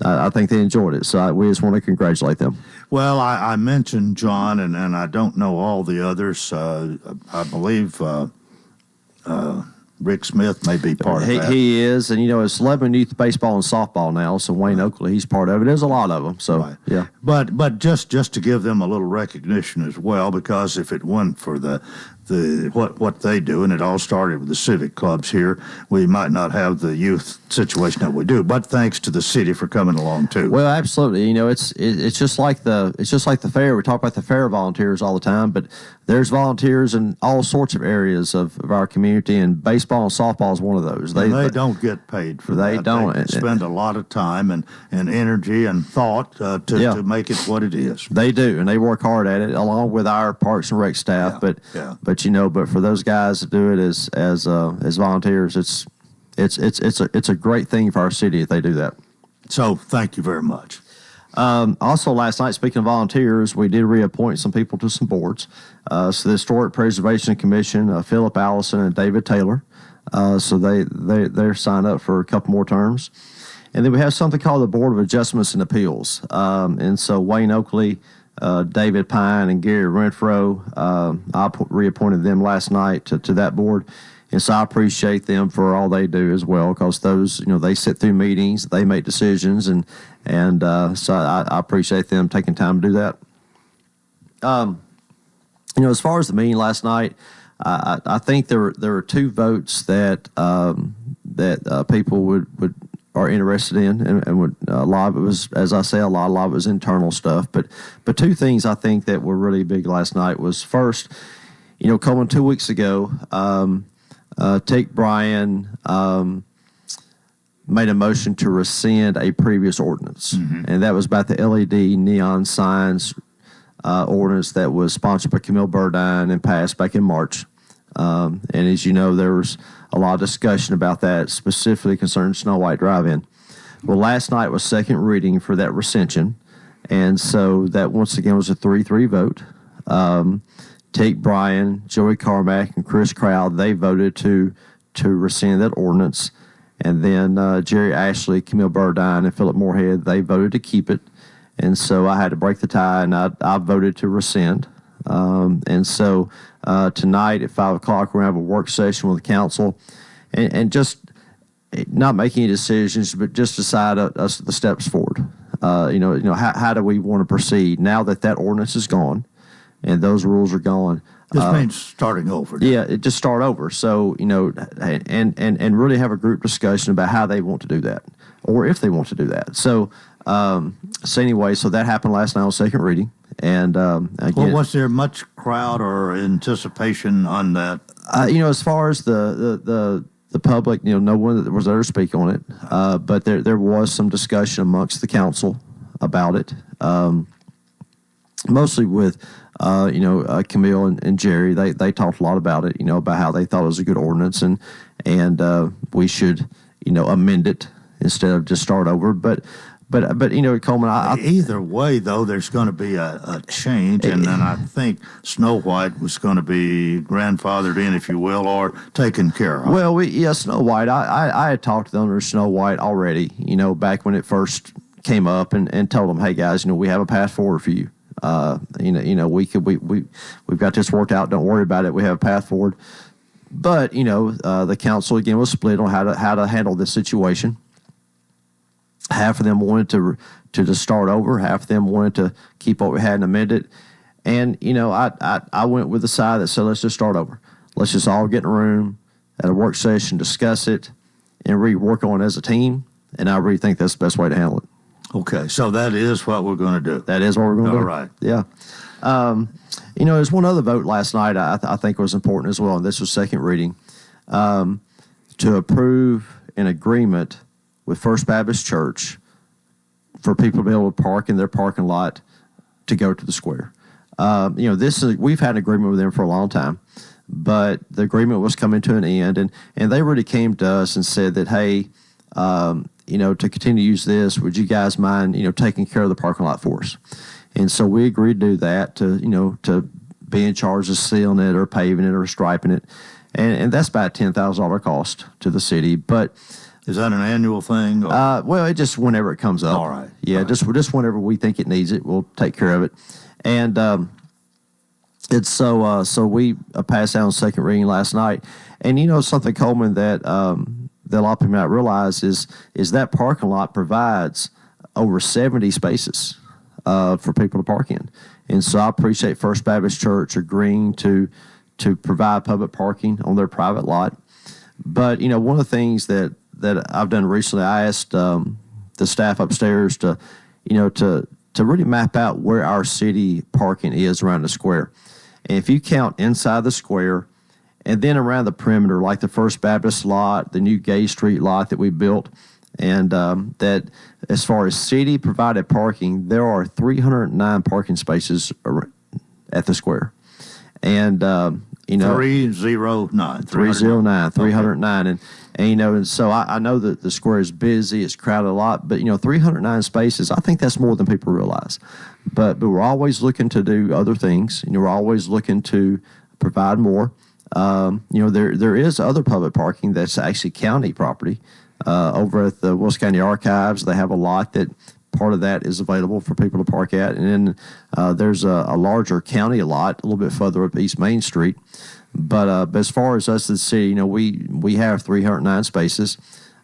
I think they enjoyed it. So we just want to congratulate them. Well, I mentioned John, and I don't know all the others. I believe Rick Smith may be part of that. He is, and it's Lebanon Youth Baseball and Softball now. So Wayne Oakley, he's part of it. There's a lot of them. So yeah, but just to give them a little recognition as well, because if it weren't for what they do, and it all started with the civic clubs here, we might not have the youth situation that we do. But thanks to the city for coming along too. Well, absolutely. It's just like the fair. We talk about the fair volunteers all the time, but there's volunteers in all sorts of areas of our community, and baseball and softball is one of those. They don't get paid for that. They don't. They spend a lot of time and energy and thought to make it what it is. They do, and they work hard at it along with our Parks and Rec staff. But for those guys to do it as volunteers, it's a great thing for our city if they do that. So thank you very much. Also, last night, speaking of volunteers, we did reappoint some people to some boards. So the Historic Preservation Commission, Philip Allison and David Taylor. So they're signed up for a couple more terms. And then we have something called the Board of Adjustments and Appeals. And so Wayne Oakley, David Pine, and Gary Renfro, I reappointed them last night to that board. And so I appreciate them for all they do as well, because those, they sit through meetings, they make decisions, and so I appreciate them taking time to do that. As far as the meeting last night, I think there were two votes that people are interested in, and a lot of it was, as I say, a lot of it was internal stuff. But two things I think that were really big last night was, first, Coleman, 2 weeks ago, Tick Bryan made a motion to rescind a previous ordinance, and that was about the LED neon signs ordinance that was sponsored by Camille Burdine and passed back in March. And as you know, there was a lot of discussion about that, specifically concerning Snow White Drive-In. Well, last night was second reading for that rescission, and so that once again was a 3-3 vote. Tick Bryan, Joey Carmack, and Chris Crowd, they voted to rescind that ordinance. And then Jerry Ashley, Camille Burdine, and Philip Moorhead, they voted to keep it. And so I had to break the tie, and I voted to rescind. And so tonight at 5 o'clock, we're going to have a work session with the council and just not making any decisions, but just decide the steps forward. How do we want to proceed now that ordinance is gone and those rules are gone? This means starting over. Yeah, it just start over. So, and really have a group discussion about how they want to do that, or if they want to do that. So anyway, so that happened last night on second reading. And again, was there much crowd or anticipation on that? As far as the public, no one that was there to speak on it. But there was some discussion amongst the council about it, mostly with Camille and Jerry. They talked a lot about it, about how they thought it was a good ordinance and we should amend it instead of just start over. But Coleman, either way, though, there's going to be a change, and then I think Snow White was going to be grandfathered in, if you will, or taken care of. Well, Snow White. I had talked to the owner of Snow White already, back when it first came up, and told them, hey guys, we have a path forward for you. We've got this worked out. Don't worry about it. We have a path forward. But the council again was split on how to handle this situation. Half of them wanted to just start over. Half of them wanted to keep what we had and amend it. And, I went with the side that said, let's just start over. Let's just all get in a room at a work session, discuss it, and really work on it as a team. And I really think that's the best way to handle it. Okay, so that is what we're going to do. That is what we're going to do. All right. Yeah. There's one other vote last night I think was important as well, and this was second reading, to approve an agreement with First Baptist Church for people to be able to park in their parking lot to go to the square. We've had an agreement with them for a long time, but the agreement was coming to an end, and they really came to us and said that, hey, to continue to use this, would you guys mind, taking care of the parking lot for us? And so we agreed to do that, to be in charge of sealing it or paving it or striping it, and that's about a $10,000 cost to the city, but. Is that an annual thing? Well, it just whenever it comes up. All right. Yeah, just whenever we think it needs it, we'll take care of it. And it's so we passed out on second reading last night. And something, Coleman, that a lot of people might realize is that parking lot provides over 70 spaces for people to park in. And so I appreciate First Baptist Church agreeing to provide public parking on their private lot. But one of the things that I've done recently, I asked the staff upstairs to really map out where our city parking is around the square. And if you count inside the square and then around the perimeter, like the First Baptist lot, the new Gay Street lot that we built, and that as far as city provided parking, there are 309 parking spaces at the square. And 309. 309. And so I know that the square is busy, it's crowded a lot, but 309 spaces, I think that's more than people realize. But we're always looking to do other things, we're always looking to provide more. There is other public parking that's actually county property. Over at the Wilson County Archives, they have a lot that part of that is available for people to park at. And then there's a larger county lot a little bit further up East Main Street. But as far as us as the city, we have 309 spaces.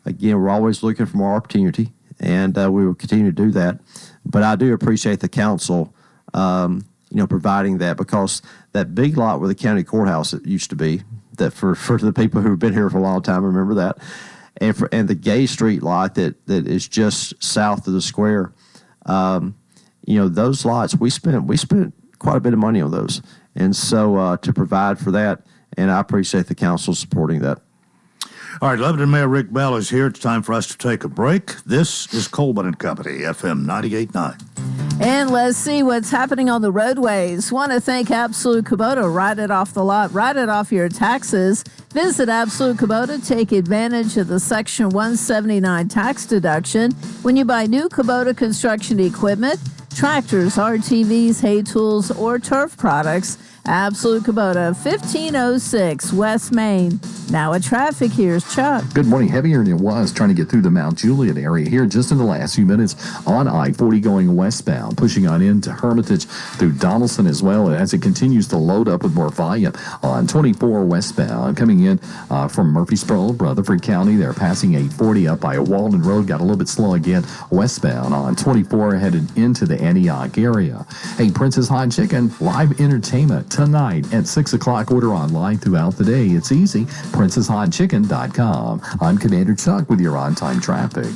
Again, we're always looking for more opportunity, and we will continue to do that. But I do appreciate the council, providing that, because that big lot where the county courthouse used to be, that for the people who've been here for a long time, remember that, and the Gay Street lot that is just south of the square, those lots we spent quite a bit of money on those. And so to provide for that, and I appreciate the council supporting that. All right, Lebanon Mayor Rick Bell is here. It's time for us to take a break. This is Coleman and Company, FM 98.9. And let's see what's happening on the roadways. Want to thank Absolute Kubota. Write it off the lot. Write it off your taxes. Visit Absolute Kubota. Take advantage of the Section 179 tax deduction when you buy new Kubota construction equipment, tractors, RTVs, hay tools, or turf products. Absolute Kubota, 1506 West Main. Now at traffic, here's Chuck. Good morning. Heavier than it was trying to get through the Mount Juliet area here just in the last few minutes on I-40 going westbound, pushing on into Hermitage through Donaldson as well as it continues to load up with more volume on 24 westbound. Coming in from Murfreesboro, Rutherford County, they're passing 840 up by Walden Road. Got a little bit slow again westbound on 24 headed into the Antioch area. Hey, Princess Hot Chicken, live entertainment tonight at 6 o'clock. Order online throughout the day. It's easy. PrincessHotChicken.com. I'm Commander Chuck with your on-time traffic.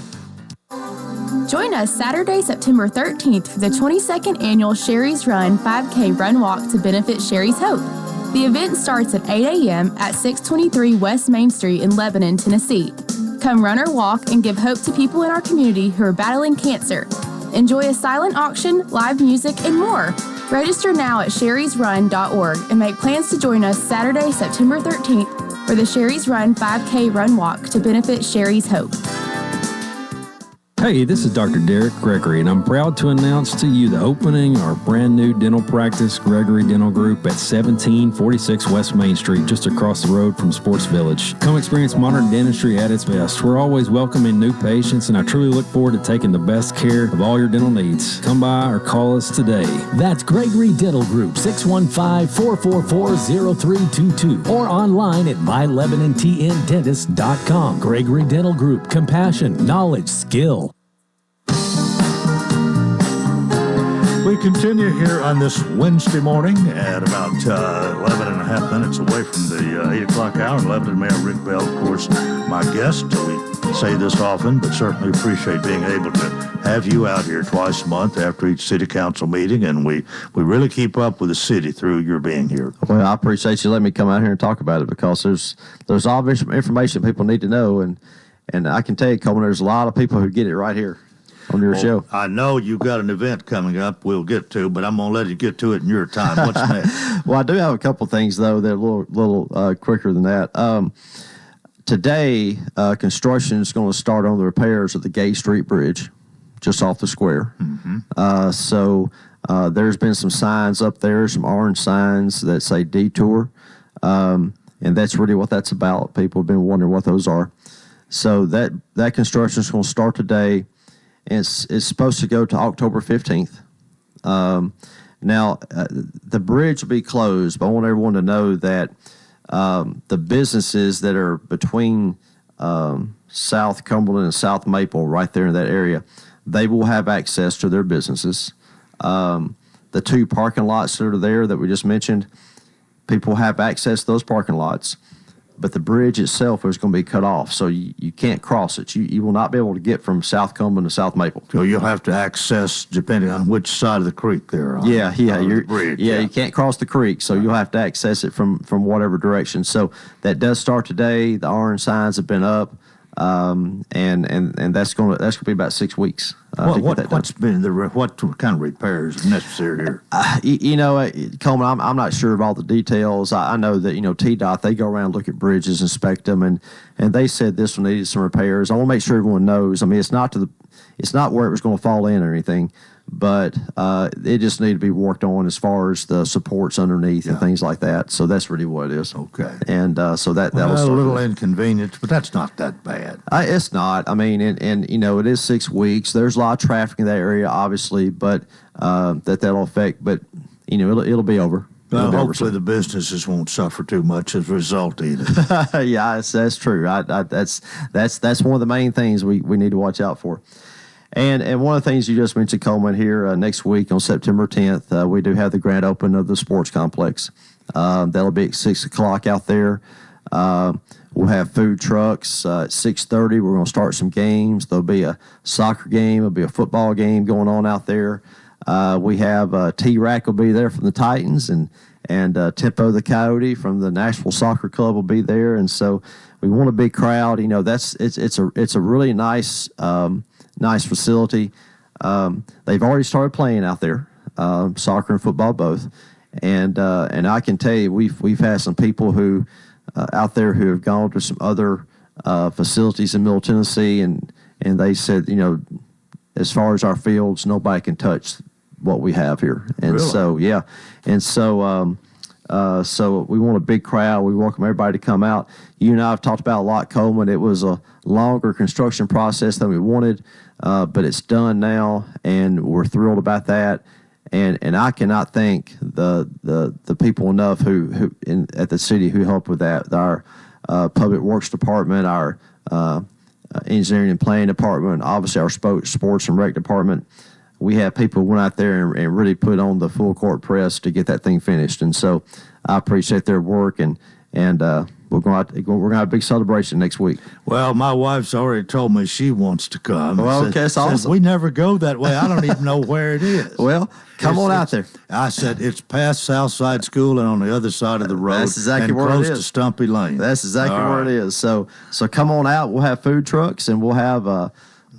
Join us Saturday, September 13th for the 22nd annual Sherry's Run 5K Run Walk to benefit Sherry's Hope. The event starts at 8 a.m. at 623 West Main Street in Lebanon, Tennessee. Come run or walk and give hope to people in our community who are battling cancer. Enjoy a silent auction, live music, and more. Register now at sherrysrun.org and make plans to join us Saturday, September 13th for the Sherry's Run 5K Run Walk to benefit Sherry's Hope. Hey, this is Dr. Derek Gregory, and I'm proud to announce to you the opening of our brand new dental practice, Gregory Dental Group, at 1746 West Main Street, just across the road from Sports Village. Come experience modern dentistry at its best. We're always welcoming new patients, and I truly look forward to taking the best care of all your dental needs. Come by or call us today. That's Gregory Dental Group, 615-444-0322, or online at mylebanonTNDentist.com. Gregory Dental Group, compassion, knowledge, skill. We continue here on this Wednesday morning at about 11 and a half minutes away from the 8 o'clock hour. 11 Mayor Rick Bell, of course, my guest. We say this often, but certainly appreciate being able to have you out here twice a month after each city council meeting, and we really keep up with the city through your being here. Well, I appreciate you letting me come out here and talk about it, because there's obvious information people need to know, and I can tell you, Coleman, there's a lot of people who get it right here on your show. I know you've got an event coming up we'll get to, but I'm going to let you get to it in your time. What's next? Well, I do have a couple things, though, that are a little quicker than that. Today, construction is going to start on the repairs of the Gay Street Bridge, just off the square. Mm-hmm. So there's been some signs up there, some orange signs that say detour, and that's really what that's about. People have been wondering what those are. So that construction is going to start today. It's supposed to go to October 15th. Now, the bridge will be closed, but I want everyone to know that the businesses that are between South Cumberland and South Maple, right there in that area, they will have access to their businesses. The two parking lots that are there that we just mentioned, people have access to those parking lots. But the bridge itself is going to be cut off, so you can't cross it. You will not be able to get from South Cumberland to South Maple. So you'll have to access depending on which side of the creek they're on. The bridge. Yeah, you can't cross the creek, so you'll have to access it from whatever direction. So that does start today. The orange signs have been up, and that's going to be about 6 weeks. What kind of repairs are necessary here? Coleman, I'm not sure of all the details. I know that TDOT, they go around and look at bridges, inspect them, and they said this one needed some repairs. I want to make sure everyone knows. I mean, it's not where it was going to fall in or anything, but it just needed to be worked on as far as the supports underneath and things like that. So that's really what it is. Okay. And so that'll a start. little inconvenience, but that's not that bad. It's not. I mean, and it is 6 weeks. There's a lot of traffic in that area, obviously, but that'll affect. But it'll be over. Well, hopefully the businesses won't suffer too much as a result either. Yeah, that's true. That's one of the main things we need to watch out for. And one of the things you just mentioned, Coleman, here next week on September 10th, we do have the grand opening of the sports complex. That'll be at 6 o'clock out there. We'll have food trucks at 6:30. We're going to start some games. There'll be a soccer game. There'll be a football game going on out there. We have T-Rack will be there from the Titans, and Tempo the Coyote from the Nashville Soccer Club will be there. And so we want a big crowd. It's a really nice facility. They've already started playing out there, soccer and football both. And I can tell you, we've had some people who out there who have gone to some other facilities in Middle Tennessee, and they said, as far as our fields, nobody can touch what we have here. And really? So we want a big crowd. We welcome everybody to come out. You and I have talked about a lot, Coleman. It was a longer construction process than we wanted, but it's done now, and we're thrilled about that. And I cannot thank the people enough who at the city who helped with that. Our public works department, our engineering and planning department, obviously our sports and rec department. We have people who went out there and really put on the full court press to get that thing finished. And so I appreciate their work, and we're going to have a big celebration next week. Well, my wife's already told me she wants to come. Well, okay, that's awesome. We never go that way. I don't even know where it is. Well, come on out there. I said it's past Southside School and on the other side of the road. That's exactly where close it is. to Stumpy Lane. That's exactly where it is. So come on out. We'll have food trucks, and we'll have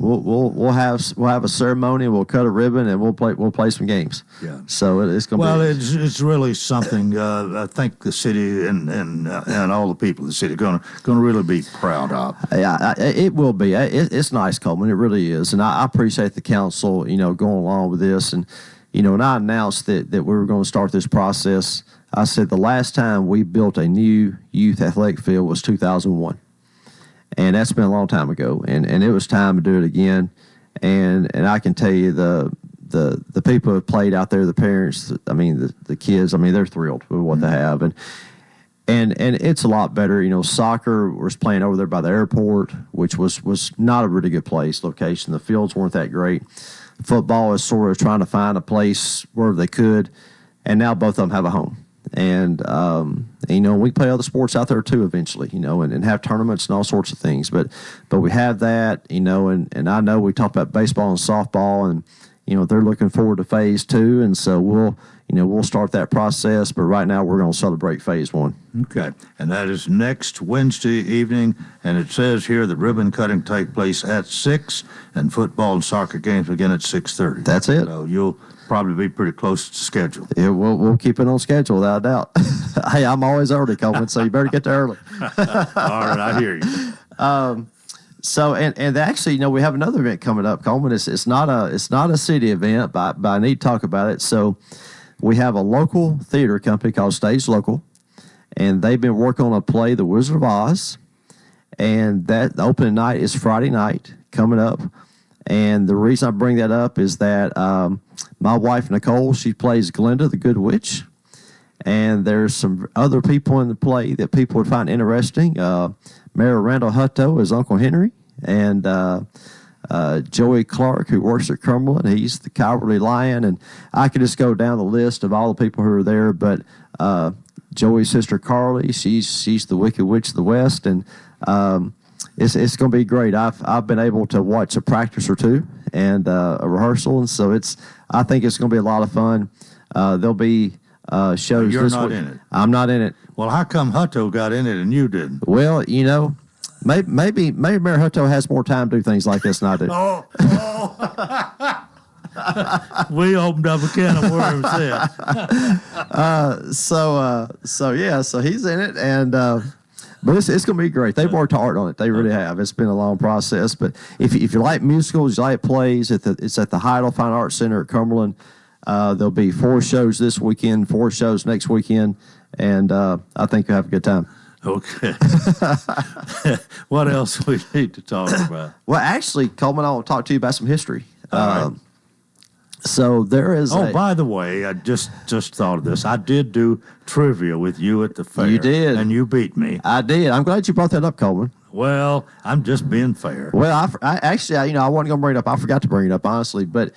we'll have a ceremony. We'll cut a ribbon and we'll play some games. Yeah. So it's going to be. Well, it's really something. I think the city and all the people in the city are going to really be proud of. Yeah, it will be. It's nice, Coleman. It really is, and I appreciate the council, going along with this. And when I announced that we were going to start this process, I said the last time we built a new youth athletic field was 2001. And that's been a long time ago, and it was time to do it again. And I can tell you the people who have played out there, the parents, the kids, they're thrilled with what they have, and it's a lot better. Soccer was playing over there by the airport, which was not a really good location. The fields weren't that great. Football is sort of trying to find a place where they could, and now both of them have a home. And we play other sports out there too eventually, and have tournaments and all sorts of things. But we have that, and I know we talked about baseball and softball, and they're looking forward to phase 2, and so we'll start that process. But right now we're going to celebrate phase 1. Okay, and that is next Wednesday evening, and it says here the ribbon cutting take place at 6, and football and soccer games begin at 6:30. That's it. So you'll probably be pretty close to schedule. Yeah, we'll keep it on schedule without a doubt. Hey, I'm always early, Coleman, so you better get there early. All right, I hear you. So and actually, we have another event coming up, Coleman. It's not a city event, but I need to talk about it. So we have a local theater company called Stage Local, and they've been working on a play, The Wizard of Oz, and the opening night is Friday night coming up. And the reason I bring that up is that my wife, Nicole, she plays Glinda, the Good Witch. And there's some other people in the play that people would find interesting. Mayor Randall Hutto is Uncle Henry. And Joey Clark, who works at Cumberland, he's the Cowardly Lion. And I could just go down the list of all the people who are there. But Joey's sister, Carly, she's the Wicked Witch of the West. And it's going to be great. I've been able to watch a practice or two and a rehearsal, and so I think it's going to be a lot of fun. There'll be shows. You're this not week. in it. I'm not in it. Well, how come Hutto got in it and you didn't? Well, maybe Mayor Hutto has more time to do things like this than I do. Oh. We opened up a can of worms there. So he's in it, and but it's going to be great. They've worked hard on it. They really have. It's been a long process. But if you like musicals, you like plays, it's at the Heidel Fine Arts Center at Cumberland. There'll be 4 shows this weekend, 4 shows next weekend, and I think you'll have a good time. Okay. What else we need to talk about? Well, actually, Coleman, I want to talk to you about some history. Right. So there is. By the way, I just thought of this. I did do trivia with you at the fair. You did, and you beat me. I did. I'm glad you brought that up, Coleman. Well, I'm just being fair. Well, I actually, I wasn't going to bring it up. I forgot to bring it up, honestly. But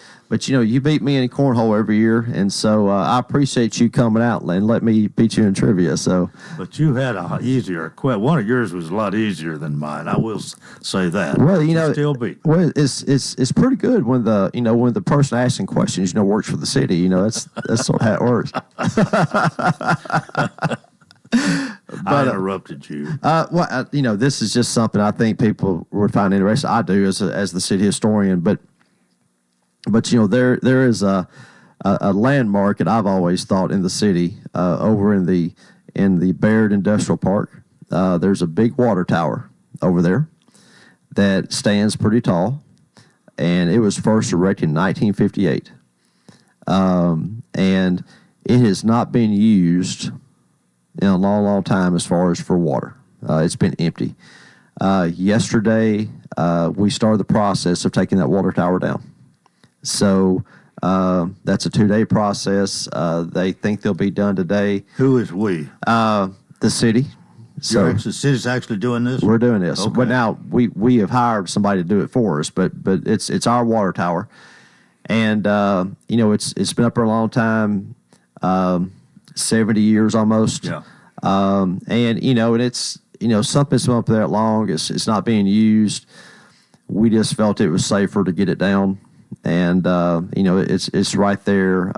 you beat me in cornhole every year, and so I appreciate you coming out and let me beat you in trivia. So, but you had a easier question. One of yours was a lot easier than mine. I will say that. Well, still beat. Well, it's pretty good when the person asking questions works for the city. That's sort of how it works. I interrupted you. This is just something I think people would find interesting. I do as the city historian, but there is a landmark that I've always thought in the city over in the Baird Industrial Park. There's a big water tower over there that stands pretty tall, and it was first erected in 1958, and it has not been used in a long, long time as far as for water. It's been empty. Yesterday, we started the process of taking that water tower down. So that's a 2-day process. They think they'll be done today. Who is we? The city. So the city's actually doing this? We're doing this. Okay. But now we have hired somebody to do it for us, but it's our water tower. And, it's been up for a long time. 70 years almost. Yeah. And it's, something's been up there long. It's not being used. We just felt it was safer to get it down. And, it's right there,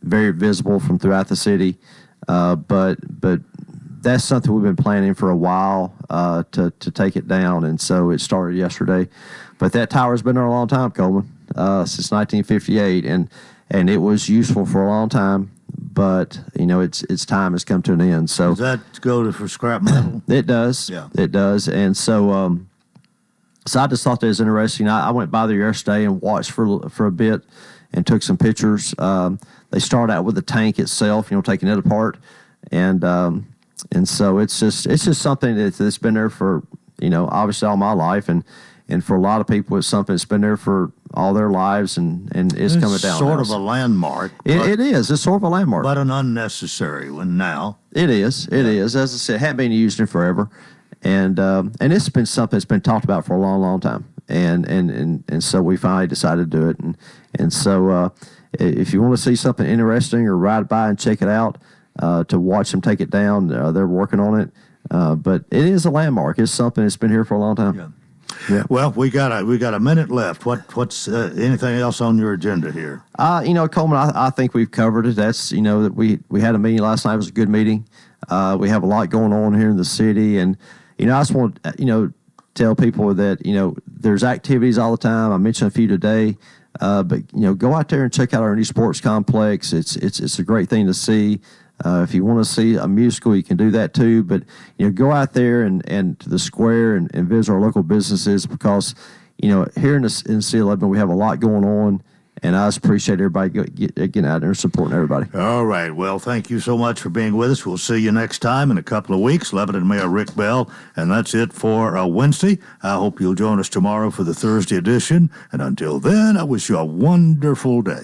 very visible from throughout the city. But that's something we've been planning for a while, to take it down. And so it started yesterday. But that tower's been there a long time, Coleman, since 1958, and it was useful for a long time. But its time has come to an end. So does that go for scrap metal? It does. Yeah, it does. And so, so I just thought that was interesting. I went by there yesterday and watched for a bit and took some pictures. They start out with the tank itself, taking it apart, and so it's just something that's been there for obviously all my life, and for a lot of people it's something that's been there for all their lives, and it's coming down. Sort of a landmark. It is. It's sort of a landmark, but an unnecessary one now. It is. It is. As I said, it hadn't been used in forever, and it's been something that's been talked about for a long, long time, and so we finally decided to do it, and so if you want to see something interesting or ride by and check it out, to watch them take it down, they're working on it, but it is a landmark. It's something that's been here for a long time. Yeah. Yeah. Well, we got a minute left. What's anything else on your agenda here? Coleman, I think we've covered it. That's that we had a meeting last night. It was a good meeting. We have a lot going on here in the city, and I just want to tell people that there's activities all the time. I mentioned a few today, but go out there and check out our new sports complex. It's a great thing to see. If you want to see a musical, you can do that too. But go out there and to the square and visit our local businesses, because here in City of Lebanon we have a lot going on, and I just appreciate everybody getting out there and supporting everybody. All right. Well, thank you so much for being with us. We'll see you next time in a couple of weeks. Lebanon Mayor Rick Bell, and that's it for Wednesday. I hope you'll join us tomorrow for the Thursday edition. And until then, I wish you a wonderful day.